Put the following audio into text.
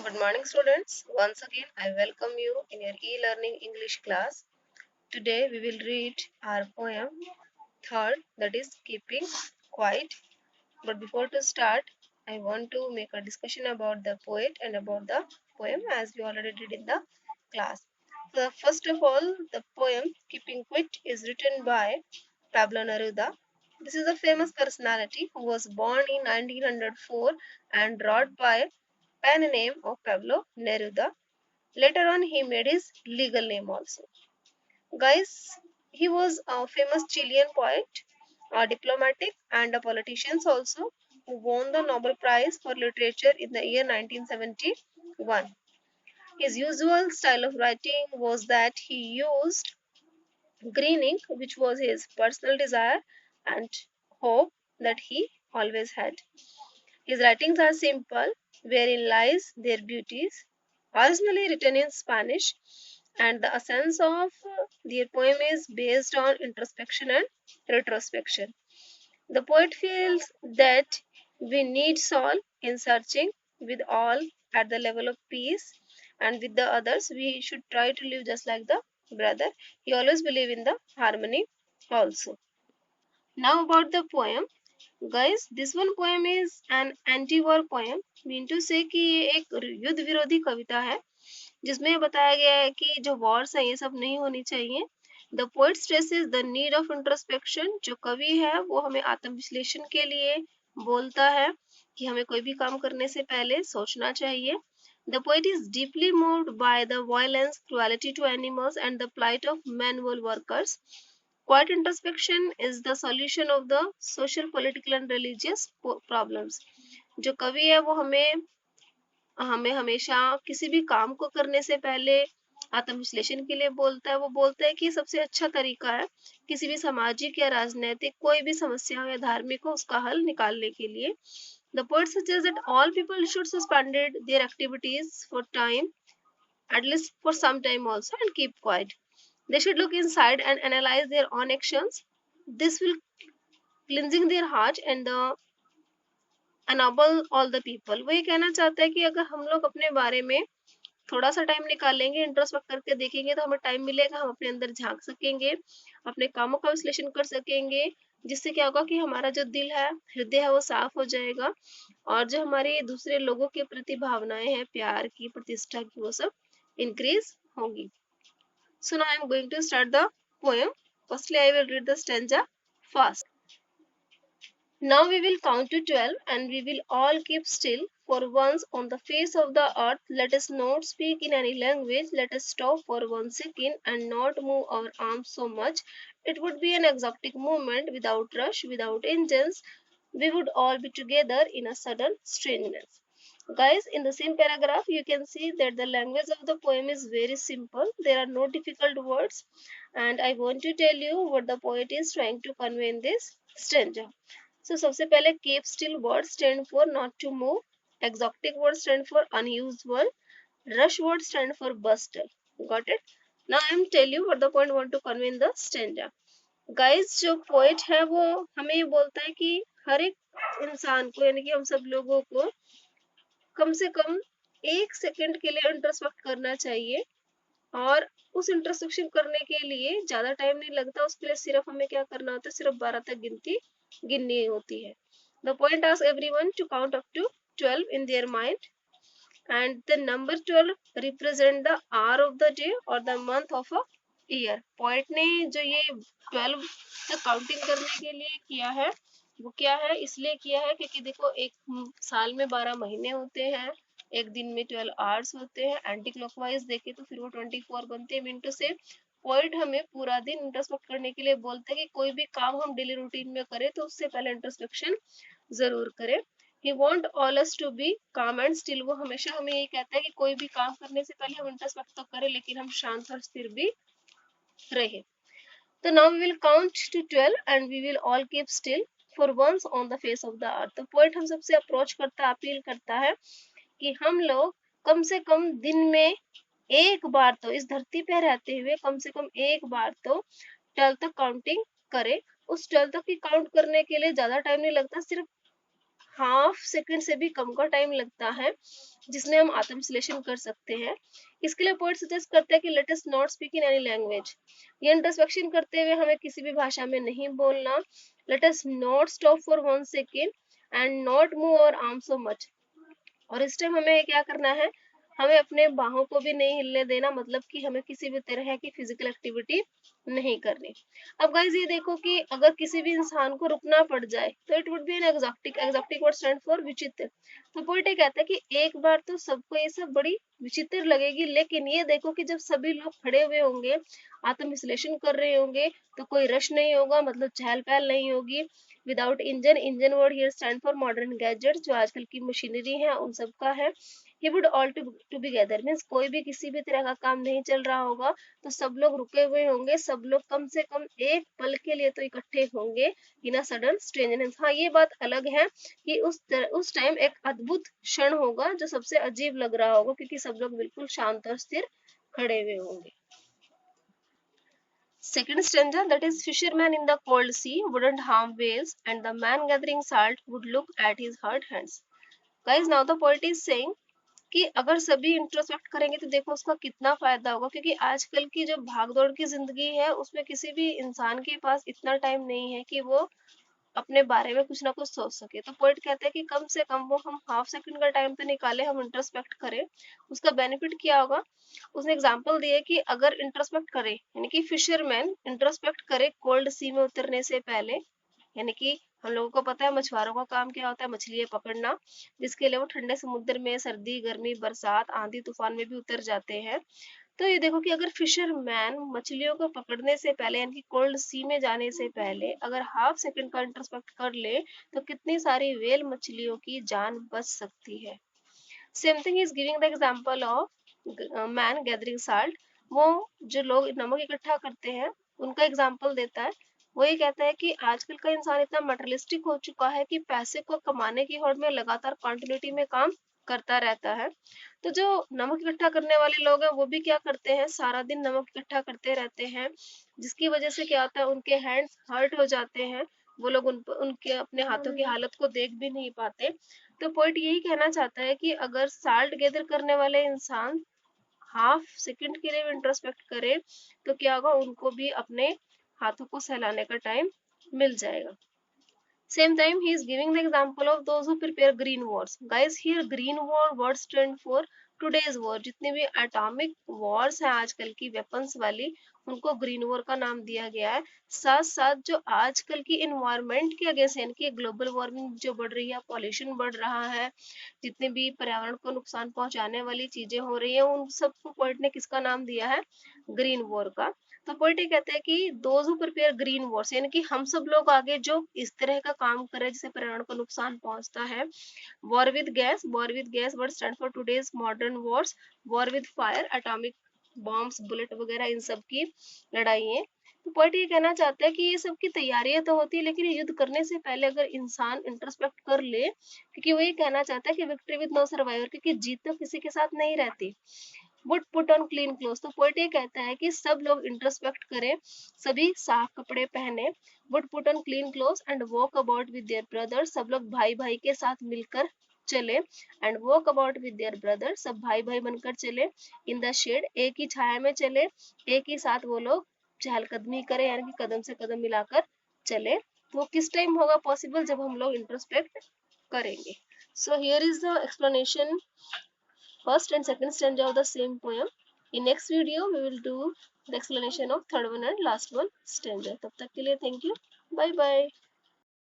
Good morning, students. Once again, I welcome you in your e-learning English class. Today, we will read our poem, third, that is Keeping Quiet. But before to start, I want to make a discussion about the poet and about the poem as we already did in the class. So, first of all, the poem Keeping Quiet is written by Pablo Neruda. This is a famous personality who was born in 1904 and wrote by pen name of Pablo Neruda. Later on, he made his legal name also. Guys, he was a famous Chilean poet, a diplomatic, and a politician also, who won the Nobel Prize for Literature in the year 1971. His usual style of writing was that he used green ink, which was his personal desire and hope that he always had. His writings are simple, wherein lies their beauties, originally written in Spanish, and the essence of their poem is based on introspection and retrospection. The poet feels that we need soul in searching with all at the level of peace, and with the others we should try to live just like the brother. He always believed in the harmony also. Now about the poem. Guys this one poem is an anti war poem mean to say कि ये एक युद्ध विरोधी कविता है जिसमें बताया गया है कि जो वॉर्स है ये सब नहीं होनी चाहिए. The poet stresses the need of introspection. जो कवि है वो हमें आत्मविश्लेषण के लिए बोलता है कि हमें कोई भी काम करने से पहले सोचना चाहिए. The poet is deeply moved by the violence, cruelty to animals, and the plight of manual workers. Quiet introspection is the solution of the social, political and religious problems. जो कवि है वो हमें हमें हमेशा किसी भी काम को करने से पहले आत्मविश्लेषण के लिए बोलता है. वो बोलता है कि सबसे अच्छा तरीका है किसी भी सामाजिक या राजनीतिक कोई भी समस्या हो या धार्मिक हो उसका हल निकालने के लिए. The poet suggests that all people should suspend their activities for time, at least for some time also, and keep quiet. They should look inside and analyze their own actions. This will cleansing their heart and the enable all the people. वो ये कहना चाहता है कि अगर हम लोग अपने बारे में थोड़ा सा टाइम निकालेंगे, इंट्रोस्पेक्ट करके देखेंगे तो हमें टाइम मिलेगा, हम अपने अंदर झांक सकेंगे, अपने कामों का विश्लेषण कर सकेंगे, जिससे क्या होगा कि हमारा जो दिल है, हृदय है, वो साफ हो जाएगा और जो हमारी दूसरे लोगों के प्रति भावनाएं हैं, प्यार की, प्रतिष्ठा की, वो सब इंक्रीज होंगी. So now I am going to start the poem. Firstly, I will read the stanza fast. Now we will count to 12 and we will all keep still. For once on the face of the earth, let us not speak in any language. Let us stop for 1 second and not move our arms so much. It would be an exotic movement without rush, without engines. We would all be together in a sudden strangeness. Guys, in the same paragraph, you can see that the language of the poem is very simple. There are no difficult words. And I want to tell you what the poet is trying to convey in this stanza. So सबसे पहले keep still word stand for not to move, exotic word stand for unusual, rush word stand for bustle. Got it? Now I am tell you what the point want to convey in the stanza. Guys, जो poet है वो हमें ये बोलता है कि हर एक इंसान को यानी कि हम सब लोगों को कम से कम 1 सेकंड के लिए इंट्रोस्पेक्ट करना चाहिए और उस इंट्रोस्पेक्शन करने के लिए ज्यादा टाइम नहीं लगता. उसके लिए सिर्फ हमें क्या करना होता है, सिर्फ 12 तक गिनती गिननी होती है. The poet asks everyone to count up to 12 in their mind and the number 12 represent the hour of the day or the month of a year. Poet ने जो ये 12 तक काउंटिंग करने के लिए किया है वो क्या है, इसलिए किया है क्योंकि देखो एक साल में 12 महीने होते हैं, एक दिन में 12 आवर्स होते हैं. एंटी क्लॉकवाइज देखे तो फिर वो 24 बनते हैं. मिनटों से पॉइंट हमें पूरा दिन इंट्रोस्पेक्ट करने के लिए बोलते हैं कि कोई भी काम हम डेली रूटीन में करें तो उससे पहले इंट्रोस्पेक्शन जरूर करें. He want all us to be calm and still. वो हमेशा हमें ये कहता है कि कोई भी काम करने से पहले हम इंट्रोस्पेक्ट तो करें लेकिन हम शांत और स्थिर भी रहे. So now we will count to 12 and we will all keep still for once on the face of the earth. तो poet हम सबसे अप्रोच करता है, अपील करता है कि हम लोग कम से कम दिन में एक बार तो इस धरती पे रहते हुए कम से कम एक बार तो 12 तक काउंटिंग करें. उस 12 तक की काउंट करने के लिए ज्यादा टाइम नहीं लगता, सिर्फ हाफ सेकंड से भी कम का टाइम लगता है जिसमें हम आत्म विश्लेषण कर सकते हैं। इसके लिए पोएट सजेस्ट करते हैं कि let us not speak in any language. ये इंट्रोस्पेक्शन करते हुए हमें किसी भी भाषा में नहीं बोलना। Let us not stop for 1 second and not move our arm so much. और इस टाइम हमें क्या करना है, हमें अपने बाहों को भी नहीं हिलने देना, मतलब कि हमें किसी भी तरह की फिजिकल एक्टिविटी नहीं करनी। अब गाइज ये देखो कि अगर किसी भी इंसान को रुकना पड़ जाए तो it would be an exotic. Exotic word stand for विचित्र। तो पोइट ये कहता है कि एक बार तो सबको ये सब बड़ी विचित्र लगेगी, लेकिन ये देखो कि जब सभी लोग खड़े हुए होंगे, आत्म विश्लेषण कर रहे होंगे, तो कोई रश नहीं होगा, मतलब चहल पहल नहीं होगी। Without engine, engine word here stand for modern gadget, जो आजकल की मशीनरी है उन सब का है। We would all to be gather means कोई भी किसी भी तरह का काम नहीं चल रहा होगा, तो सब लोग रुके हुए होंगे, सब लोग कम से कम एक पल के लिए तो इकट्ठे होंगे इन अ सडन स्ट्रेंजनेस। हाँ ये बात अलग है कि उस टाइम एक अद्भुत क्षण होगा जो सबसे अजीब लग रहा होगा, क्योंकि सब लोग बिल्कुल शांत और स्थिर खड़े हुए होंगे। Second stanza, that is fisherman in the cold sea wouldn't harm whales and the man gathering salt would look at his hurt hands. Guys, now the poet is saying कि अगर सभी इंट्रोस्पेक्ट करेंगे तो देखो उसका कितना फायदा होगा, क्योंकि आजकल की जो भागदौड़ की जिंदगी है उसमें किसी भी इंसान के पास इतना टाइम नहीं है कि वो अपने बारे में कुछ ना कुछ सोच सके। तो पोइट कहते हैं कि कम से कम वो हम हाफ सेकंड का टाइम तो निकाले, हम इंट्रोस्पेक्ट करें। उसका बेनिफिट क्या होगा, उसने एग्जांपल दिए कि अगर इंट्रोस्पेक्ट करे, यानी कि फिशरमैन इंट्रोस्पेक्ट करे कोल्ड सी में उतरने से पहले, यानी कि हम लोगों को पता है मछुआरों का काम क्या होता है, मछलियां पकड़ना, जिसके लिए वो ठंडे समुद्र में सर्दी गर्मी बरसात आंधी तूफान में भी उतर जाते हैं। तो ये देखो कि अगर फिशरमैन मछलियों को पकड़ने से पहले, यानी कि कोल्ड सी में जाने से पहले अगर हाफ सेकंड का इंट्रोस्पेक्ट कर ले, तो कितनी सारी व्हेल मछलियों की जान बच सकती है। Same thing is giving the example of man gathering salt. वो जो लोग नमक इकट्ठा करते हैं उनका एग्जांपल देता है। वो ये कहता है कि आजकल का इंसान इतना मटेरियलिस्टिक हो चुका है कि पैसे को कमाने की होड़ में लगातार कंटिन्यूटी में काम करता रहता है। तो जो नमक इकट्ठा करने वाले लोग हैं वो भी क्या करते हैं, सारा दिन नमक इकट्ठा करते रहते हैं, जिसकी वजह से क्या होता है, उनके हैंड्स हर्ट हो जाते हैं। वो लोग उनके अपने हाथों की हालत को देख भी नहीं पाते। तो पॉइंट यही कहना चाहता है कि अगर साल्ट गैदर करने वाले इंसान हाफ सेकंड के लिए इंट्रोस्पेक्ट करे तो क्या होगा, उनको भी अपने हाथों को सहलाने का टाइम मिल जाएगा। Same time, he is giving the example of those who prepare green wars. Guys, here green war word stand for today's war. जितने भी एटॉमिक वॉर्स हैं आजकल की वेपन्स वाली, उनको ग्रीन वॉर का नाम दिया गया है। साथ साथ जो आजकल की इन्वायरमेंट के अगेंस्ट, यानी कि ग्लोबल वार्मिंग जो बढ़ रही है, पॉल्यूशन बढ़ रहा है, जितने भी पर्यावरण को नुकसान पहुंचाने वाली चीजें हो रही है, उन सबको पोइट ने किसका नाम दिया है, ग्रीन वॉर का। तो पोइट ये कहते हैं कि those who prepare green Wars, यानी कि हम सब लोग आगे जो इस तरह का काम करें जिससे पर्यावरण को नुकसान पहुंचता है। War with gas word stand for today's modern Wars. War with fire, atomic bombs bullet वगैरह, इन सब की लड़ाई है। तो पॉइंट ये कहना चाहता है कि ये सब की तैयारियां तो होती है, लेकिन युद्ध करने से पहले अगर इंसान इंट्रोस्पेक्ट कर ले, क्योंकि वो ये कहना चाहता है कि विक्ट्री विद नो सर्वाइवर, क्योंकि जीत तो किसी के साथ नहीं रहती। Would put on clean cloth, तो पोइट ये कहता है कि सब लोग इंट्रोस्पेक्ट करें, सभी साफ कपड़े पहने। Would put on clean cloth and walk about with their brothers, सब लोग भाई भाई के साथ मिलकर चले। And walk about with their brother, सब भाई भाई बनकर चले। इन द शेड, एक ही छाया में चले, एक ही साथ वो लोग चहलकदमी करें, यानी कि कदम से कदम मिलाकर चले। तो वो किस टाइम होगा पॉसिबल, जब हम लोग इंट्रोस्पेक्ट करेंगे। So here is the explanation first and second stanza of the same poem. In next video we will do the explanation of third one and last one stanza. तब तक के लिए thank you, bye bye.